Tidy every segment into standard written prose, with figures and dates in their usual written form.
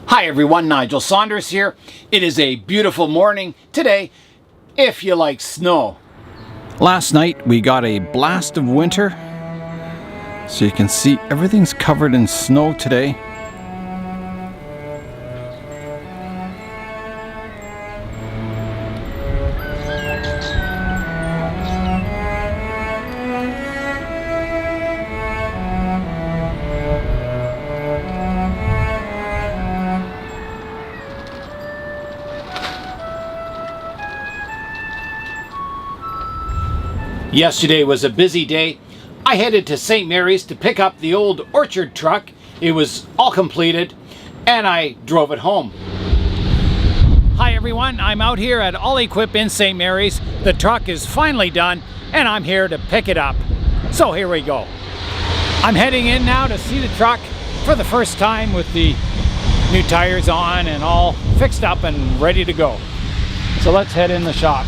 Hi everyone, Nigel Saunders here. It is a beautiful morning today, if you like snow. Last night we got a blast of winter, so you can see everything's covered in snow today. Yesterday was a busy day. I headed to St. Mary's to pick up the old orchard truck. It was all completed and I drove it home. Hi everyone, I'm out here at All Equip in St. Mary's. The truck is finally done and I'm here to pick it up. So here we go. I'm heading in now to see the truck for the first time with the new tires on and all fixed up and ready to go. So let's head in the shop.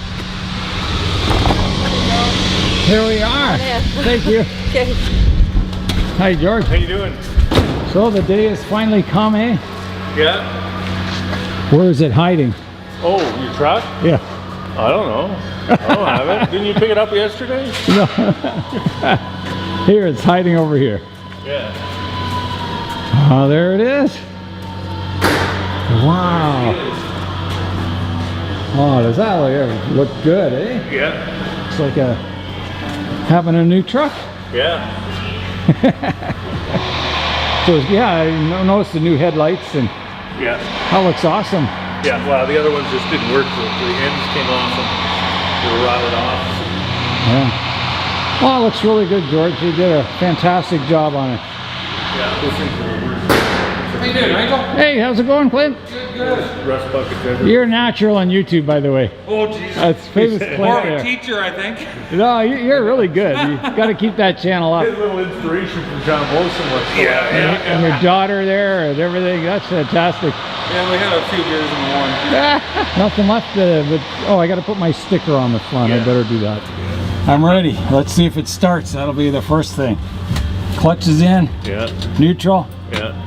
Here we are. Thank you. Okay. Hi George. How you doing? So the day has finally come, eh? Yeah. Where is it hiding? Oh, your truck? Yeah. I don't know. I don't have it. Didn't you pick it up yesterday? No. Here, it's hiding over here. Yeah. Oh, there it is. Wow. Oh, does that look good, eh? Yeah. It's like having a new truck. Yeah. So yeah, I noticed the new headlights and Yeah. that looks awesome. Yeah. Well, the other ones just didn't work. The ends came off and they were rotted off. Yeah. Well, it looks really good, George. You did a fantastic job on it. Yeah. Those things were worse. How you doing, Nigel? Hey, how's it going, Clint? Good. Rust buckets everywhere. You're natural on YouTube, by the way. Oh, Jesus. That's famous Clint More of a there. teacher, I think. No, you're really good. You got to keep that channel up. A little inspiration from John Wilson. And your daughter there and everything. That's fantastic. Yeah, we had a few beers in the morning. Nothing left, but oh, I got to put my sticker on the front. I Yeah. better do that. I'm ready. Let's see if it starts. That'll be the first thing. Clutch is in. Yeah. Neutral. Yeah.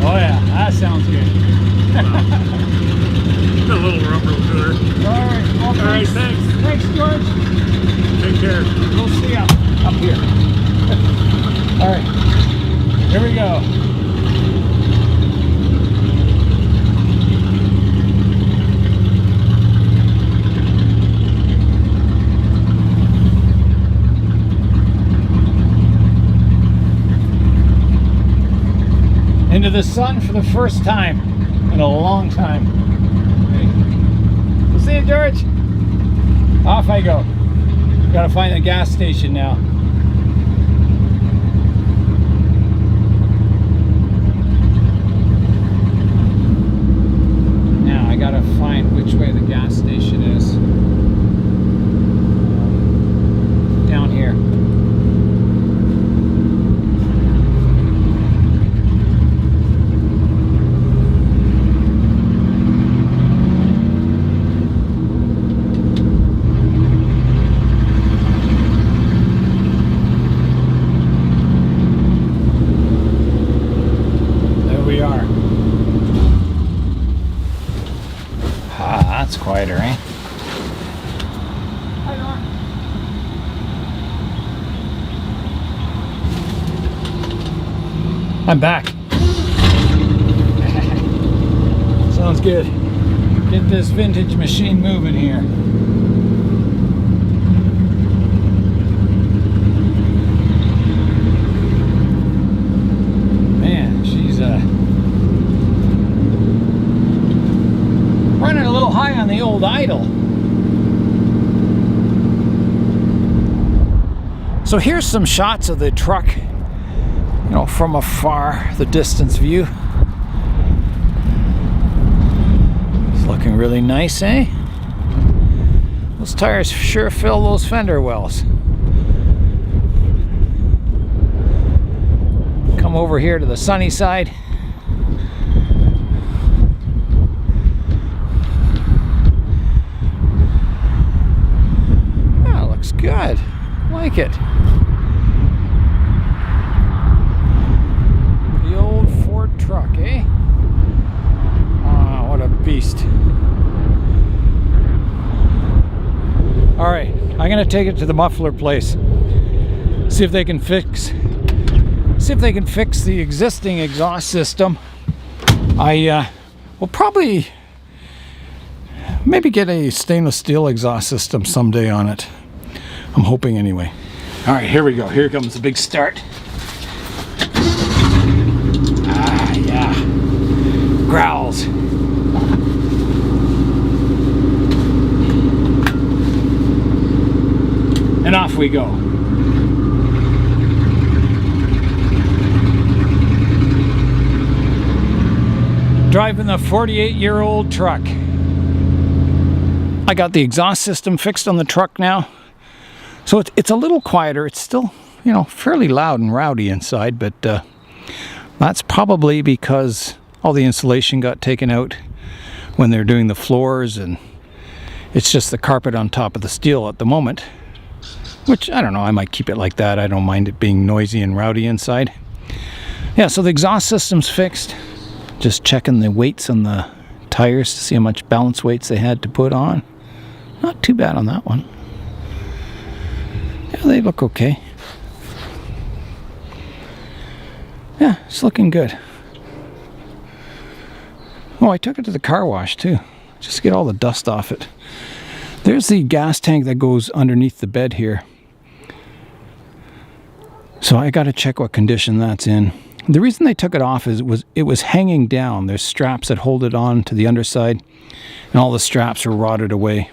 Oh yeah, that sounds good. A little rubber to her. All right. Well, All right, thanks. Thanks, George. Take care. We'll see you up here. All right. Here we go. Into the sun for the first time in a long time. We'll see you, George. Off I go. Gotta find the gas station now. Now I gotta find which way the gas station is. Down here. That's quieter, eh? I'm back. Sounds good. Get this vintage machine moving here. Man, she's running a little high on the old idle. So here's some shots of the truck, you know, from afar, the distance view. It's looking really nice, eh? Those tires sure fill those fender wells. Come over here to the sunny side. good. Like it. I'm gonna take it to the muffler place. See if they can fix the existing exhaust system. I will probably maybe get a stainless steel exhaust system someday on it. I'm hoping anyway. All right, here we go. Here comes the big start. Ah, yeah. Growls. And off we go. Driving the 48-year-old truck. I got the exhaust system fixed on the truck now. So it's a little quieter. It's still, you know, fairly loud and rowdy inside, but that's probably because all the insulation got taken out when they're doing the floors, and it's just the carpet on top of the steel at the moment. Which, I don't know, I might keep it like that. I don't mind it being noisy and rowdy inside. Yeah, so the exhaust system's fixed. Just checking the weights on the tires to see how much balance weights they had to put on. Not too bad on that one. Yeah, they look okay. Yeah, it's looking good. Oh, I took it to the car wash too, just to get all the dust off it. There's the gas tank that goes underneath the bed here. So I got to check what condition that's in. The reason they took it off is it was hanging down. There's straps that hold it on to the underside, and all the straps were rotted away.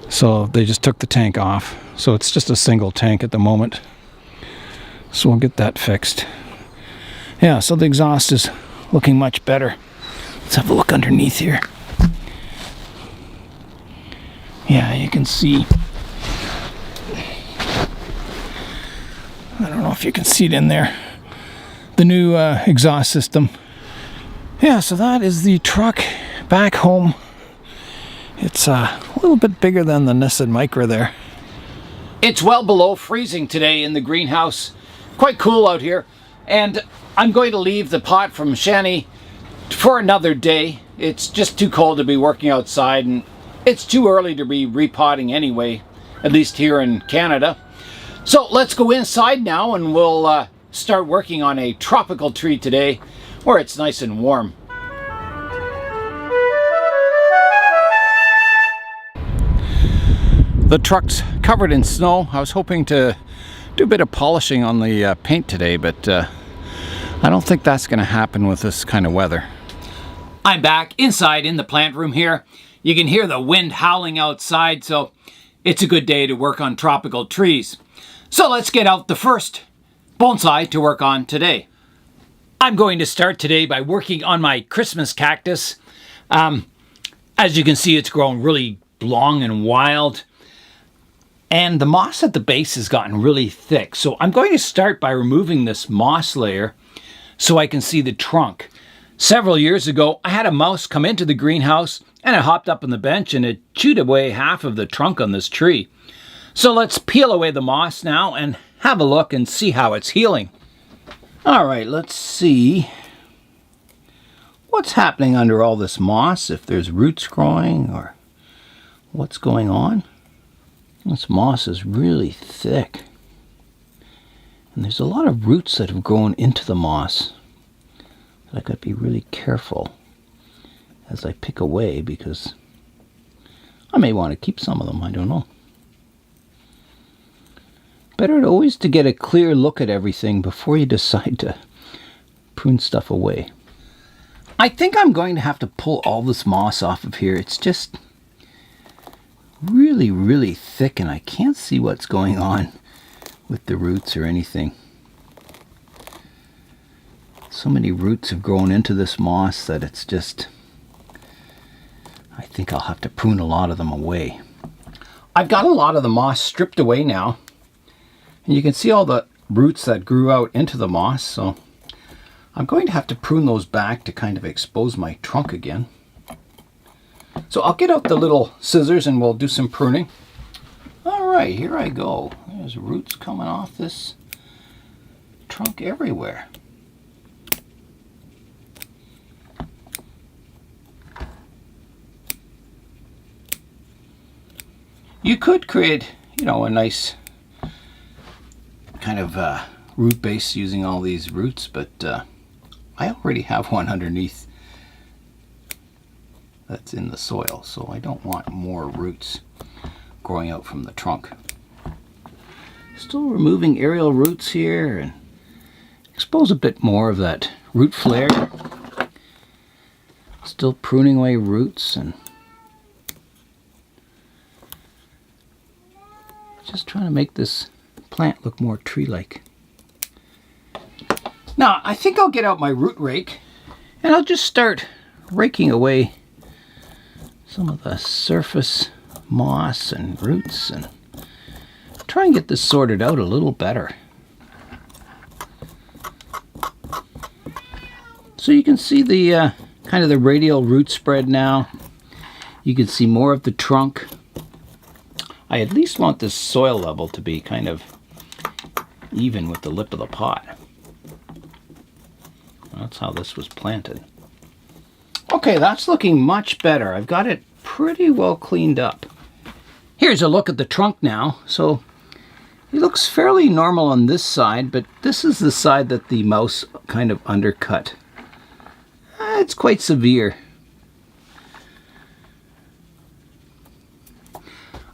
So they just took the tank off. So it's just a single tank at the moment. So we'll get that fixed. Yeah, so the exhaust is looking much better. Let's have a look underneath here. Yeah, you can see. I don't know if you can see it in there. The new exhaust system. Yeah, so that is the truck back home. It's a little bit bigger than the Nissan Micra there. It's well below freezing today in the greenhouse. Quite cool out here. And I'm going to leave the pot from Shani for another day. It's just too cold to be working outside, and it's too early to be repotting anyway, at least here in Canada. So let's go inside now, and we'll start working on a tropical tree today where it's nice and warm. The truck's covered in snow. I was hoping to do a bit of polishing on the paint today, but I don't think that's going to happen with this kind of weather. I'm back inside in the plant room here. You can hear the wind howling outside, so it's a good day to work on tropical trees. So let's get out the first bonsai to work on today. I'm going to start today by working on my Christmas cactus. As you can see, it's grown really long and wild. And the moss at the base has gotten really thick. So I'm going to start by removing this moss layer so I can see the trunk. Several years ago, I had a mouse come into the greenhouse, and it hopped up on the bench and it chewed away half of the trunk on this tree. So let's peel away the moss now and have a look and see how it's healing. All right, let's see what's happening under all this moss, if there's roots growing or what's going on. This moss is really thick. And there's a lot of roots that have grown into the moss. But I got to be really careful as I pick away, because I may want to keep some of them, I don't know. Better always to get a clear look at everything before you decide to prune stuff away. I think I'm going to have to pull all this moss off of here. It's just really, really thick, and I can't see what's going on with the roots or anything. So many roots have grown into this moss that it's just, I think I'll have to prune a lot of them away. I've got a lot of the moss stripped away now, and you can see all the roots that grew out into the moss, so I'm going to have to prune those back to kind of expose my trunk again. So I'll get out the little scissors and we'll do some pruning. All right, here I go. There's roots coming off this trunk everywhere. You could create, you know, a nice kind of root base using all these roots, but I already have one underneath that's in the soil, so I don't want more roots growing out from the trunk. Still removing aerial roots here and expose a bit more of that root flare. Still pruning away roots and just trying to make this plant look more tree-like. Now, I think I'll get out my root rake and I'll just start raking away some of the surface moss and roots and try and get this sorted out a little better. So you can see the kind of the radial root spread now. You can see more of the trunk. I at least want this soil level to be kind of even with the lip of the pot. That's how this was planted. Okay, that's looking much better. I've got it pretty well cleaned up. Here's a look at the trunk now. So it looks fairly normal on this side, but this is the side that the mouse kind of undercut. It's quite severe.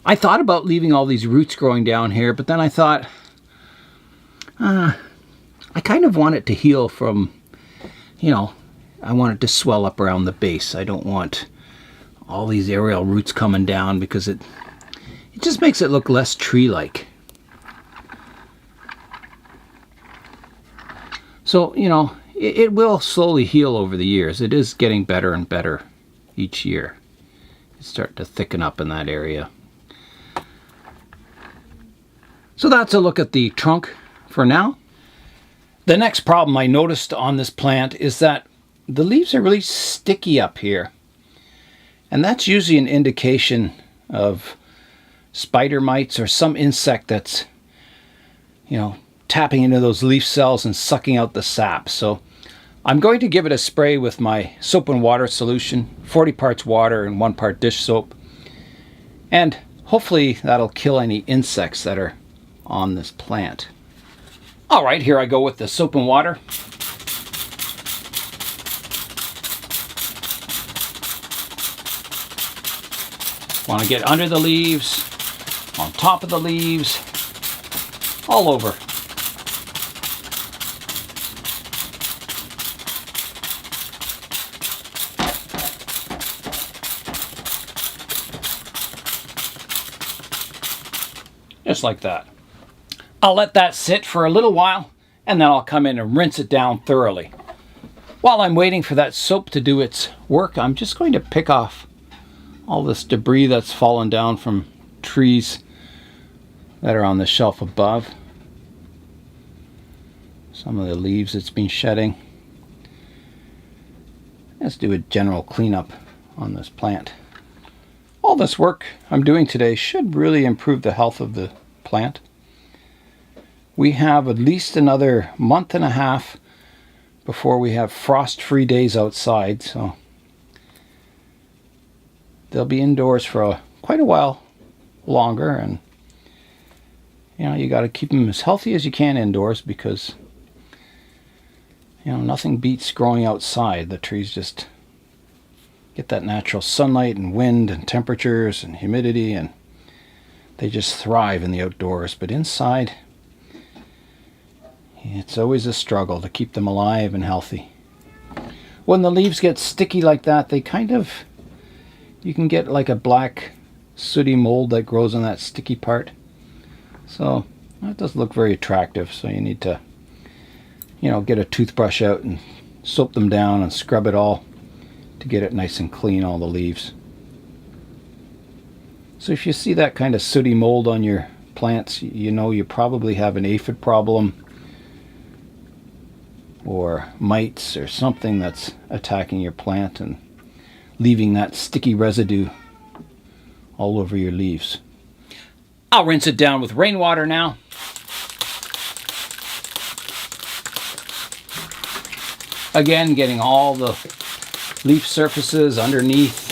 I thought about leaving all these roots growing down here, but then I thought, I kind of want it to heal from, you know, I want it to swell up around the base. I don't want all these aerial roots coming down because it just makes it look less tree-like. So, you know, it will slowly heal over the years. It is getting better and better each year. It's starting to thicken up in that area. So that's a look at the trunk for now. The next problem I noticed on this plant is that the leaves are really sticky up here. And that's usually an indication of spider mites or some insect that's, you know, tapping into those leaf cells and sucking out the sap. So I'm going to give it a spray with my soap and water solution, 40 parts water and 1 part dish soap. And hopefully that'll kill any insects that are on this plant. All right, here I go with the soap and water. Want to get under the leaves, on top of the leaves, all over. Just like that. I'll let that sit for a little while and then I'll come in and rinse it down thoroughly. While I'm waiting for that soap to do its work, I'm just going to pick off all this debris that's fallen down from trees that are on the shelf above. Some of the leaves it's been shedding. Let's do a general cleanup on this plant. All this work I'm doing today should really improve the health of the plant. We have at least another month and a half before we have frost-free days outside, so they'll be indoors for quite a while longer, and you know, you got to keep them as healthy as you can indoors because you know, nothing beats growing outside. The trees just get that natural sunlight and wind and temperatures and humidity, and they just thrive in the outdoors. But inside, it's always a struggle to keep them alive and healthy. When the leaves get sticky like that, they kind of, you can get like a black sooty mold that grows on that sticky part. So that doesn't look very attractive. So you need to, you know, get a toothbrush out and soap them down and scrub it all to get it nice and clean, all the leaves. So if you see that kind of sooty mold on your plants, you know you probably have an aphid problem or mites or something that's attacking your plant and leaving that sticky residue all over your leaves. I'll rinse it down with rainwater now. Again, getting all the leaf surfaces underneath,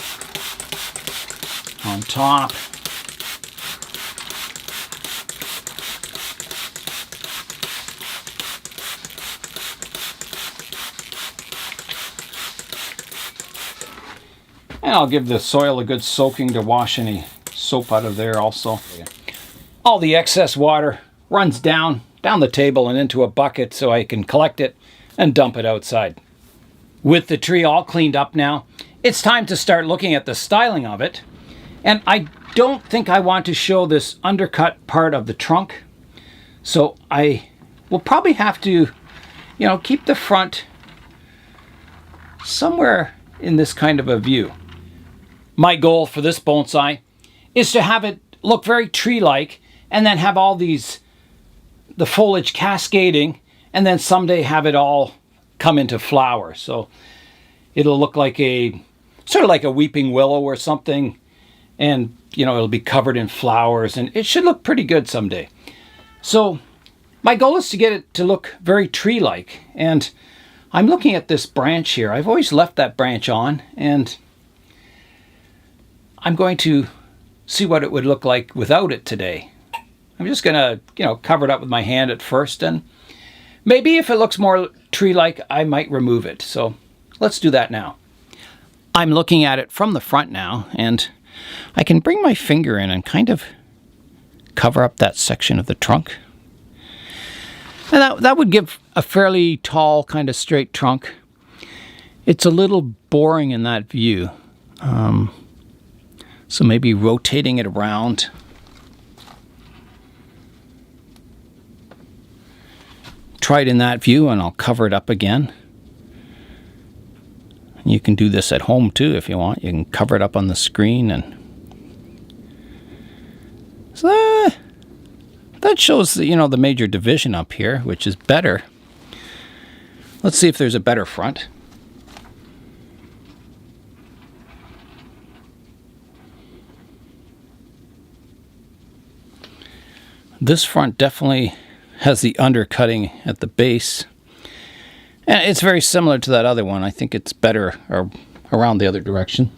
on top, And I'll give the soil a good soaking to wash any soap out of there also. All the excess water runs down the table and into a bucket so I can collect it and dump it outside. With the tree all cleaned up now, it's time to start looking at the styling of it. And I don't think I want to show this undercut part of the trunk. So I will probably have to, keep the front somewhere in this kind of a view. My goal for this bonsai is to have it look very tree-like and then have all the foliage cascading and then someday have it all come into flower. So it'll look like sort of like a weeping willow or something, and it'll be covered in flowers and it should look pretty good someday. So my goal is to get it to look very tree-like, and I'm looking at this branch here. I've always left that branch on, and I'm going to see what it would look like without it today. I'm just going to, cover it up with my hand at first, and maybe if it looks more tree-like, I might remove it. So let's do that now. I'm looking at it from the front now, and I can bring my finger in and kind of cover up that section of the trunk. And that would give a fairly tall, kind of straight trunk. It's a little boring in that view. So maybe rotating it around. Try it in that view and I'll cover it up again. You can do this at home too if you want. You can cover it up on the screen, and so that shows the major division up here, which is better. Let's see if there's a better front. This front definitely has the undercutting at the base. And it's very similar to that other one. I think it's better around the other direction.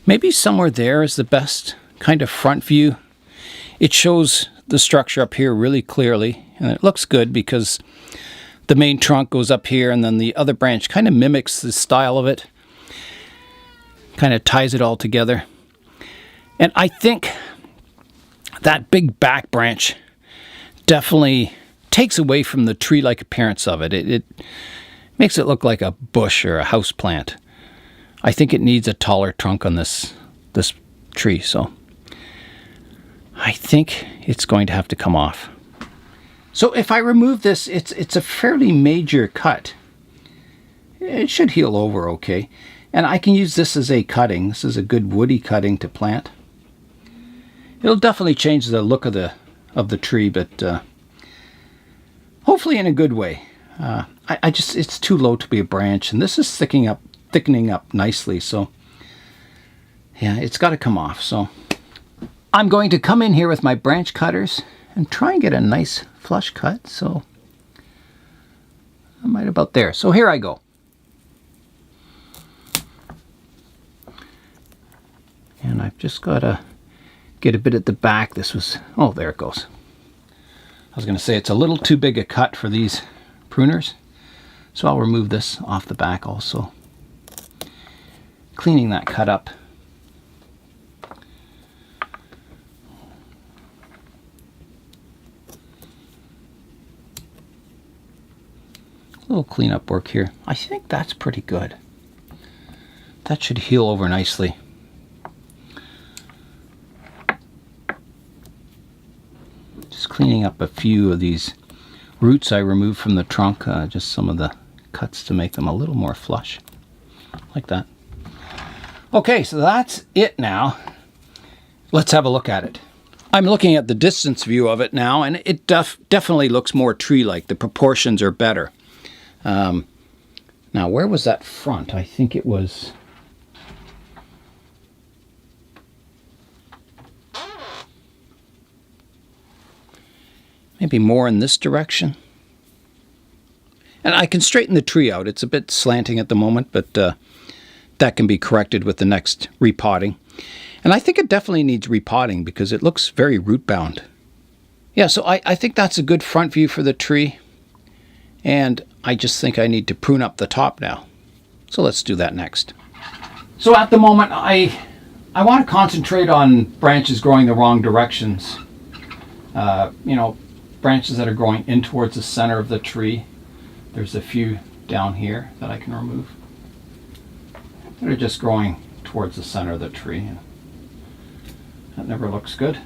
Maybe somewhere there is the best kind of front view. It shows the structure up here really clearly, and it looks good because the main trunk goes up here and then the other branch kind of mimics the style of it. Kind of ties it all together. And I think that big back branch definitely takes away from the tree-like appearance of it. It makes it look like a bush or a house plant. I think it needs a taller trunk on this tree, so I think it's going to have to come off. So if I remove this, it's a fairly major cut. It should heal over okay. And I can use this as a cutting. This is a good woody cutting to plant. It'll definitely change the look of the tree, but hopefully in a good way. It's too low to be a branch, and this is thickening up nicely, so yeah, it's got to come off. So I'm going to come in here with my branch cutters and try and get a nice flush cut. So I'm right about there. So here I go. And I've just got to get a bit at the back. Oh, there it goes. I was going to say it's a little too big a cut for these pruners, so I'll remove this off the back also. Cleaning that cut up. A little cleanup work here. I think that's pretty good. That should heal over nicely. Just cleaning up a few of these roots I removed from the trunk, just some of the cuts to make them a little more flush, like that. Okay, so that's it now. Let's have a look at it. I'm looking at the distance view of it now, and it definitely looks more tree-like. The proportions are better. Now, where was that front? I think it was... maybe more in this direction. And I can straighten the tree out. It's a bit slanting at the moment, but that can be corrected with the next repotting. And I think it definitely needs repotting because it looks very root bound. Yeah, so I think that's a good front view for the tree. And I just think I need to prune up the top now. So let's do that next. So at the moment, I want to concentrate on branches growing the wrong directions. You know, branches that are growing in towards the center of the tree. There's a few down here that I can remove. They're just growing towards the center of the tree. That never looks good.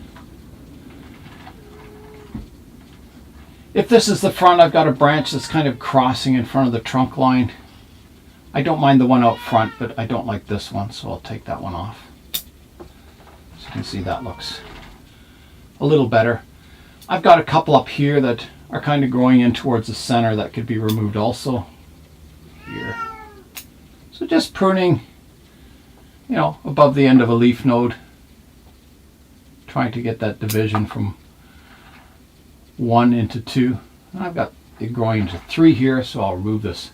If this is the front, I've got a branch that's kind of crossing in front of the trunk line. I don't mind the one out front, but I don't like this one, so I'll take that one off. So you can see that looks a little better. I've got a couple up here that are kind of growing in towards the center that could be removed also. Here. So just pruning, you know, above the end of a leaf node. Trying to get that division from 1 into 2. And I've got it growing into 3 here, so I'll remove this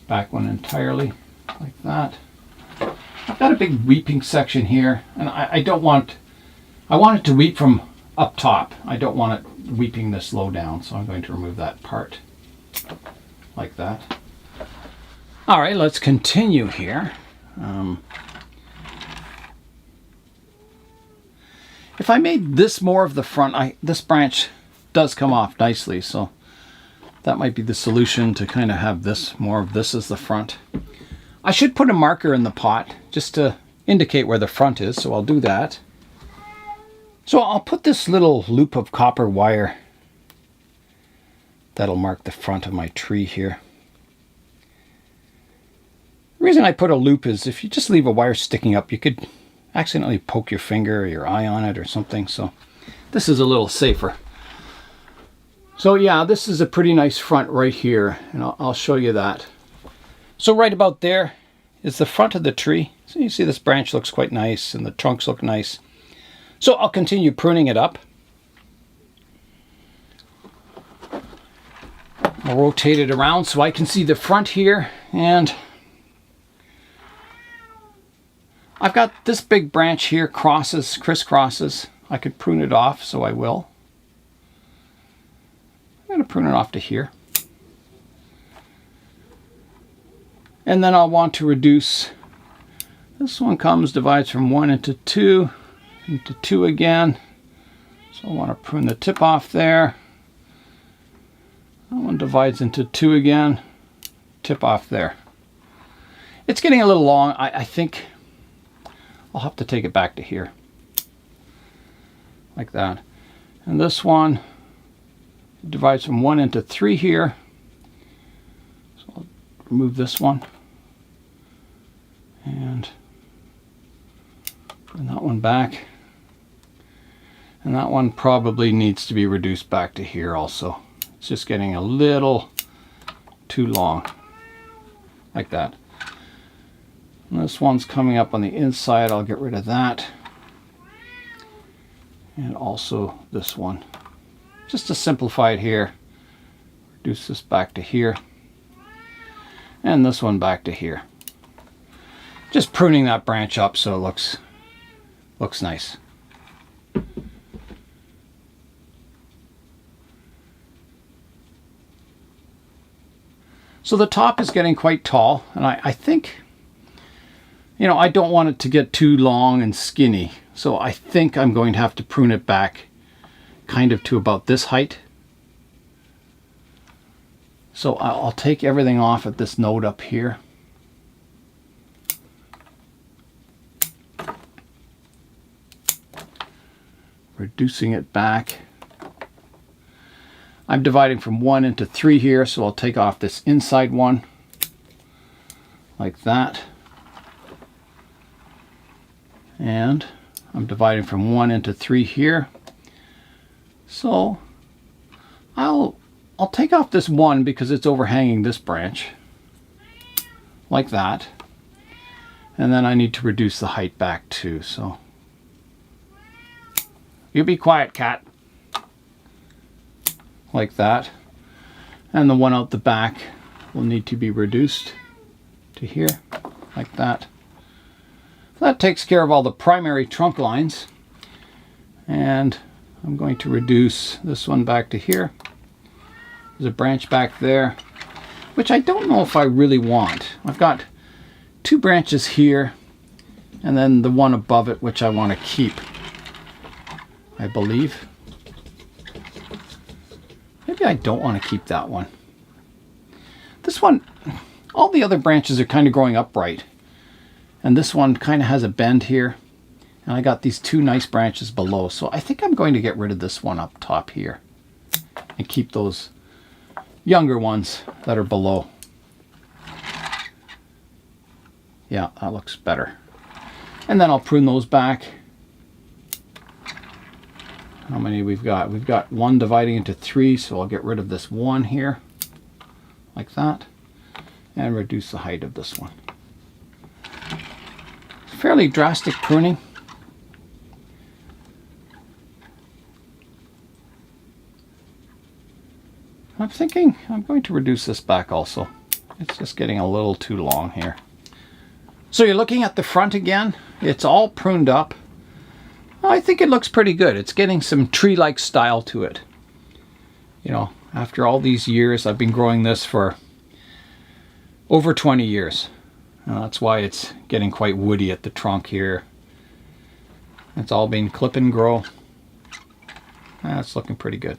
back one entirely, like that. I've got a big weeping section here, and I want it to weep from up top. I don't want it weeping this low down, so I'm going to remove that part, like that. All right, let's continue here. If I made this more of the front, this branch does come off nicely, so that might be the solution, to kind of have this, more of this as the front. I should put a marker in the pot just to indicate where the front is, so I'll do that. So I'll put this little loop of copper wire that'll mark the front of my tree here. The reason I put a loop is if you just leave a wire sticking up, you could accidentally poke your finger or your eye on it or something, so this is a little safer. So yeah, this is a pretty nice front right here, and I'll show you that. So right about there is the front of the tree. So you see this branch looks quite nice and the trunks look nice. So I'll continue pruning it up. I'll rotate it around so I can see the front here, and I've got this big branch here, crisscrosses. I could prune it off, so I will. I'm going to prune it off to here. And then I'll want to reduce. This one divides from 1 into 2, into 2 again. So I want to prune the tip off there. That one divides into 2 again, tip off there. It's getting a little long. I think I'll have to take it back to here, like that. And this one divides from 1 into 3 here. So I'll remove this one and bring that one back. And that one probably needs to be reduced back to here also. It's just getting a little too long, like that. And this one's coming up on the inside. I'll get rid of that. And also this one. Just to simplify it here, reduce this back to here. And this one back to here. Just pruning that branch up so it looks nice. So the top is getting quite tall, and I think, you know, I don't want it to get too long and skinny. So I think I'm going to have to prune it back kind of to about this height. So I'll take everything off at this node up here. Reducing it back. I'm dividing from 1 into 3 here, so I'll take off this inside one, like that. And I'm dividing from 1 into 3 here. So I'll take off this one because it's overhanging this branch, like that. And then I need to reduce the height back too, so. You be quiet, cat. Like that. And the one out the back will need to be reduced to here, like that. that takes care of all the primary trunk lines. And I'm going to reduce this one back to here. There's a branch back there, which I don't know if I really want. I've got 2 branches here, and then the one above it, which I want to keep, I believe. Maybe I don't want to keep that one. This one, all the other branches are kind of growing upright. And this one kind of has a bend here. And I got these 2 nice branches below. So I think I'm going to get rid of this one up top here. And keep those younger ones that are below. Yeah, that looks better. And then I'll prune those back. How many we've got? We've got 1 dividing into 3, so I'll get rid of this one here, like that, and reduce the height of this one. Fairly drastic pruning. I'm thinking I'm going to reduce this back also. It's just getting a little too long here. So you're looking at the front again. It's all pruned up. I think it looks pretty good. It's getting some tree-like style to it. You know, after all these years, I've been growing this for over 20 years. And that's why it's getting quite woody at the trunk here. It's all been clip and grow. It's looking pretty good.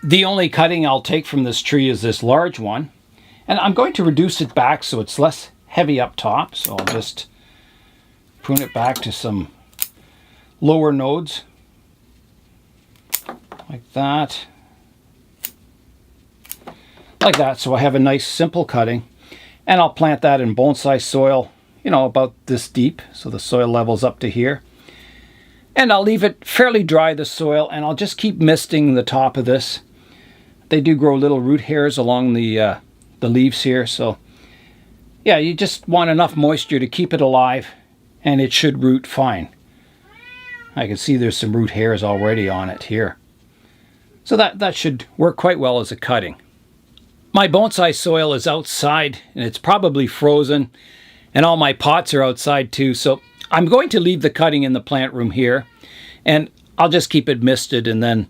The only cutting I'll take from this tree is this large one. And I'm going to reduce it back so it's less heavy up top. So I'll just prune it back to some lower nodes, like that, so I have a nice simple cutting, and I'll plant that in bonsai soil, you know, about this deep, so the soil level's up to here, and I'll leave it fairly dry, the soil, and I'll just keep misting the top of this. They do grow little root hairs along the leaves here, so yeah, you just want enough moisture to keep it alive, and it should root fine. I can see there's some root hairs already on it here. So that should work quite well as a cutting. My bonsai soil is outside and it's probably frozen, and all my pots are outside too. So I'm going to leave the cutting in the plant room here, and I'll just keep it misted, and then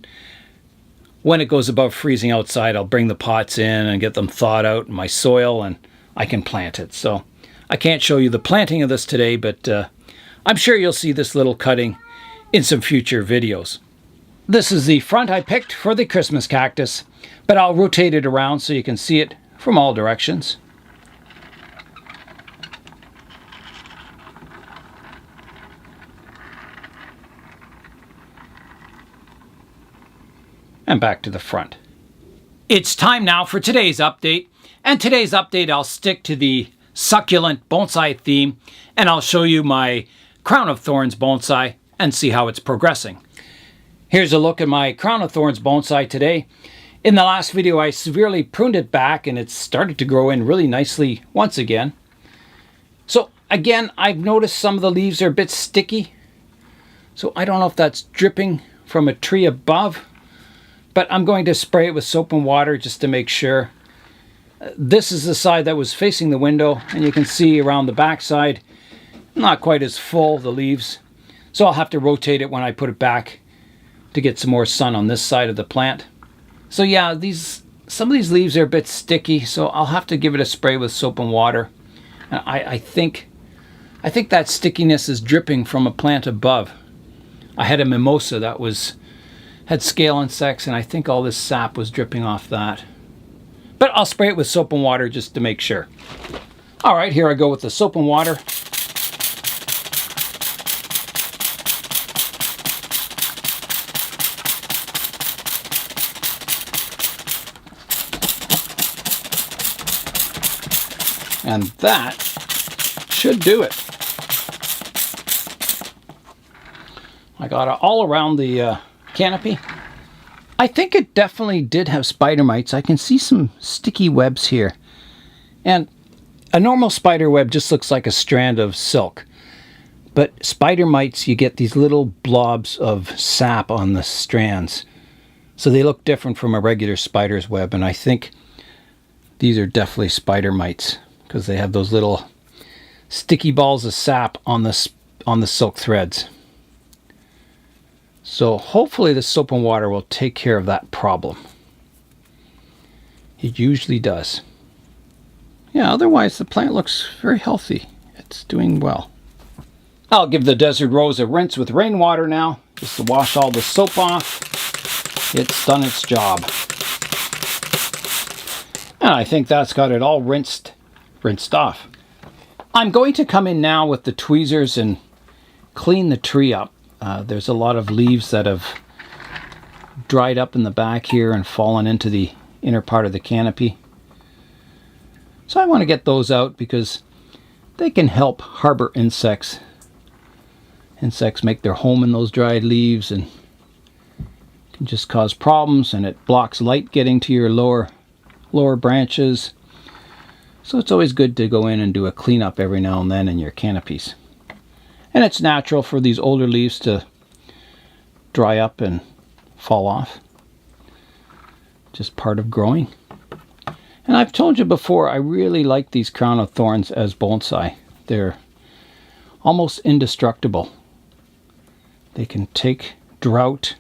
when it goes above freezing outside, I'll bring the pots in and get them thawed out in my soil, and I can plant it. So I can't show you the planting of this today, but I'm sure you'll see this little cutting in some future videos. This is the front I picked for the Christmas cactus, but I'll rotate it around so you can see it from all directions. And back to the front. It's time now for today's update, and today's update I'll stick to the succulent bonsai theme, and I'll show you my Crown of Thorns bonsai and see how it's progressing. Here's a look at my Crown of Thorns bonsai today. In the last video I severely pruned it back and it's started to grow in really nicely once again. So again, I've noticed some of the leaves are a bit sticky. So I don't know if that's dripping from a tree above, but I'm going to spray it with soap and water just to make sure. This is the side that was facing the window, and you can see around the back side, not quite as full, the leaves. So I'll have to rotate it when I put it back to get some more sun on this side of the plant. So yeah, some of these leaves are a bit sticky, so I'll have to give it a spray with soap and water. And I think that stickiness is dripping from a plant above. I had a mimosa that had scale insects, and I think all this sap was dripping off that. But I'll spray it with soap and water just to make sure. All right, here I go with the soap and water. And that should do it. I got it all around the canopy. I think it definitely did have spider mites. I can see some sticky webs here. And a normal spider web just looks like a strand of silk. But spider mites, you get these little blobs of sap on the strands. So they look different from a regular spider's web. And I think these are definitely spider mites, because they have those little sticky balls of sap on the silk threads. So hopefully the soap and water will take care of that problem. It usually does. Yeah, otherwise the plant looks very healthy. It's doing well. I'll give the desert rose a rinse with rainwater now, just to wash all the soap off. It's done its job. And I think that's got it all rinsed off. I'm going to come in now with the tweezers and clean the tree up. There's a lot of leaves that have dried up in the back here and fallen into the inner part of the canopy. So I want to get those out because they can help harbor insects. Insects make their home in those dried leaves and can just cause problems, and it blocks light getting to your lower branches. So it's always good to go in and do a cleanup every now and then in your canopies. And it's natural for these older leaves to dry up and fall off. Just part of growing. And I've told you before, I really like these Crown of Thorns as bonsai. They're almost indestructible. They can take drought.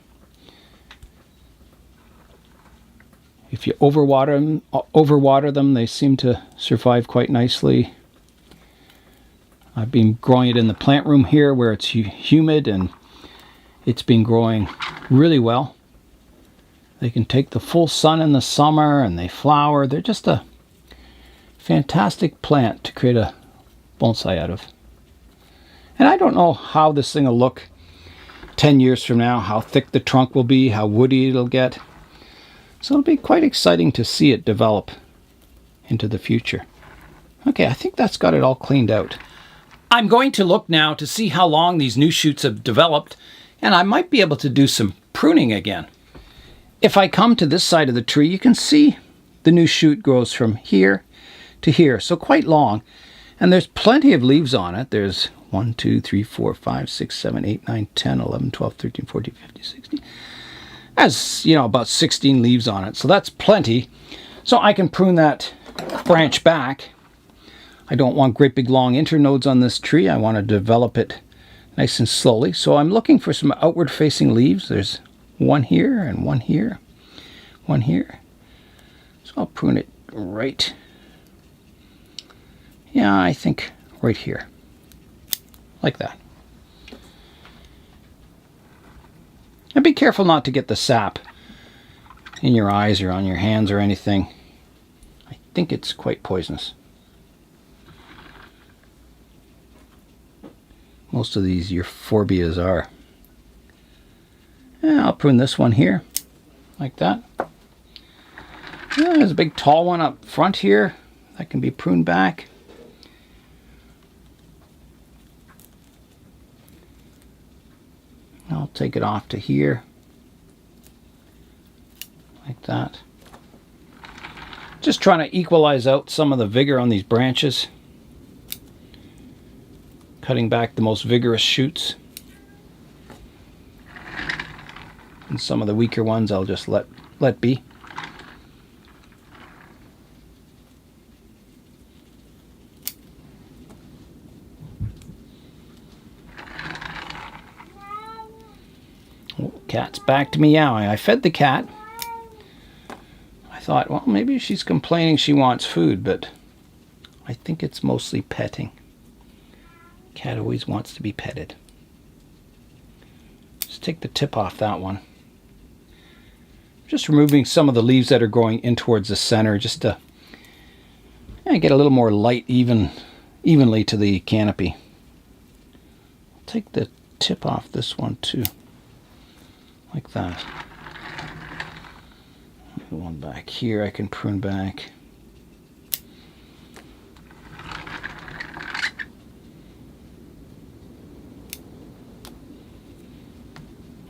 If you overwater them, they seem to survive quite nicely. I've been growing it in the plant room here where it's humid, and it's been growing really well. They can take the full sun in the summer and they flower. They're just a fantastic plant to create a bonsai out of. And I don't know how this thing will look 10 years from now, how thick the trunk will be, how woody it'll get. So it'll be quite exciting to see it develop into the future. Okay, I think that's got it all cleaned out. I'm going to look now to see how long these new shoots have developed, and I might be able to do some pruning again. If I come to this side of the tree, you can see the new shoot grows from here to here, so quite long. And there's plenty of leaves on it. There's 1, 2, 3, 4, 5, 6, 7, 8, 9, 10, 11, 12, 13, 14, 15, 16. Has, about 16 leaves on it, so that's plenty. So I can prune that branch back. I don't want great big long internodes on this tree. I want to develop it nice and slowly. So I'm looking for some outward facing leaves. There's one here and one here, one here. So I'll prune it right. Yeah, I think right here, like that. And be careful not to get the sap in your eyes or on your hands or anything. I think it's quite poisonous. Most of these Euphorbias are. Yeah, I'll prune this one here, like that. Yeah, there's a big tall one up front here that can be pruned back. I'll take it off to here, like that. Just trying to equalize out some of the vigor on these branches. Cutting back the most vigorous shoots. And some of the weaker ones I'll just let be. Oh, cat's back to meowing. I fed the cat. I thought, well, maybe she's complaining she wants food, but I think it's mostly petting. Cat always wants to be petted. Just take the tip off that one. Just removing some of the leaves that are growing in towards the center, just to get a little more light evenly to the canopy. I'll take the tip off this one too, like that. The one back here I can prune back.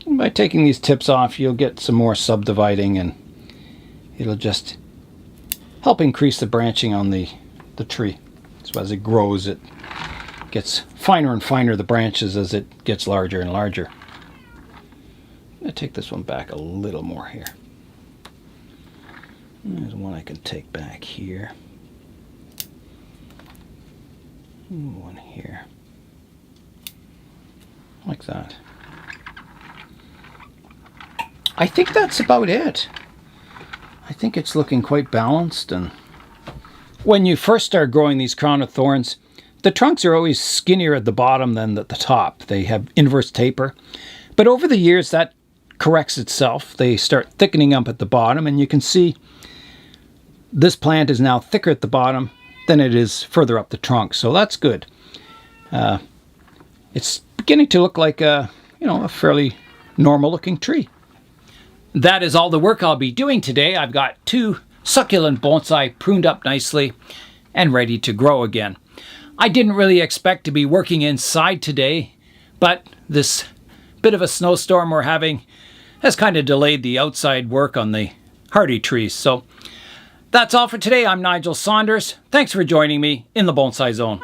By taking these tips off, you'll get some more subdividing, and it'll just help increase the branching on the tree. So as it grows, it gets finer and finer, the branches, as it gets larger and larger. I'm going to take this one back a little more here. There's one I can take back here. One here. Like that. I think that's about it. I think it's looking quite balanced. And when you first start growing these Crown of Thorns, the trunks are always skinnier at the bottom than at the top. They have inverse taper. But over the years, that corrects itself. They start thickening up at the bottom, and you can see this plant is now thicker at the bottom than it is further up the trunk. So that's good. It's beginning to look like a fairly normal-looking tree. That is all the work I'll be doing today. I've got 2 succulent bonsai pruned up nicely and ready to grow again. I didn't really expect to be working inside today, but this bit of a snowstorm we're having has kind of delayed the outside work on the hardy trees. So that's all for today. I'm Nigel Saunders. Thanks for joining me in the Bonsai Zone.